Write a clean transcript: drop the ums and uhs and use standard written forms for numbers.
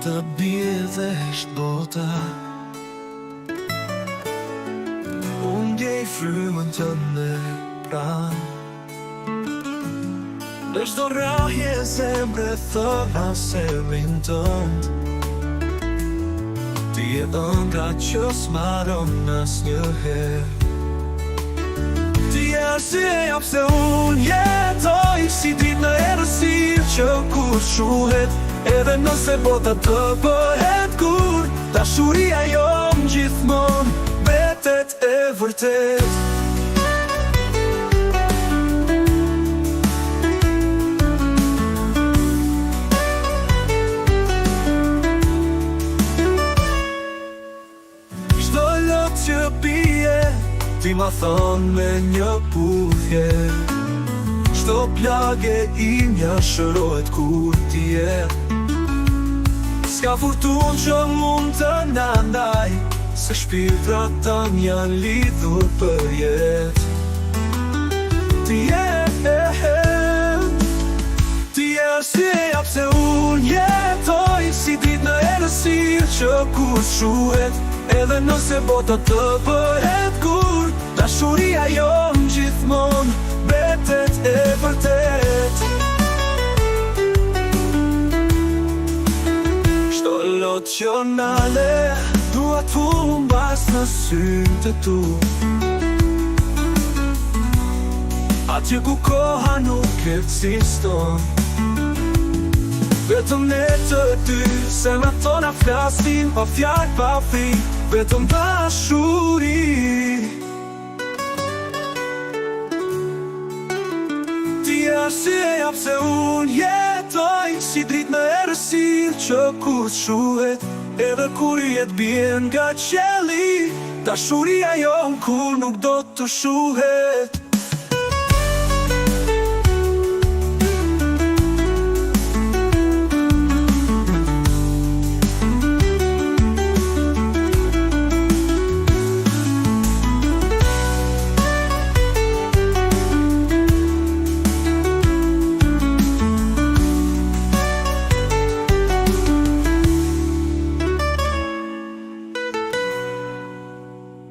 të bie dhe bota. Unë ndjej frymën tënde pranë. Në çdo rrahje zemre thëna se rinë tënd. Ti e ëndra që s'maron asnjëherë. Ti e arsyeja pse unë jetoj, si ditë në errësirë që kur shuhet, edhe nëse bota të bëhet kur, dashuria jonë gjithmonë mbetet e vërtet. Çdo lot që bie, ti ma thonë me një puthje. Çdo plagë imja shërohet kur ti je. S'ka furtunë që mund të na ndaj, se shpirtrat tan janë lidhur për jetë. Ti je arsyeja pse unë jetoj, si ditë në errësirë që kur shuhet, edhe nëse bota të bëhet kur, dashuria jonë gjithmonë mbetet e vërtet. Çdo lot që nale, dua t'humbas në sytë të tu. Atje ku koha nuk ekziston, vetëm ne të dy, zemrat tona flasin pa fjalë pa fi, vetëm dashuri. Ti je arsyeja pse unë jetoj, si dritë në errësirë që kur shuhet, edhe kur jetë bien nga qelli, dashuria jonë kur nuk do të shuhet.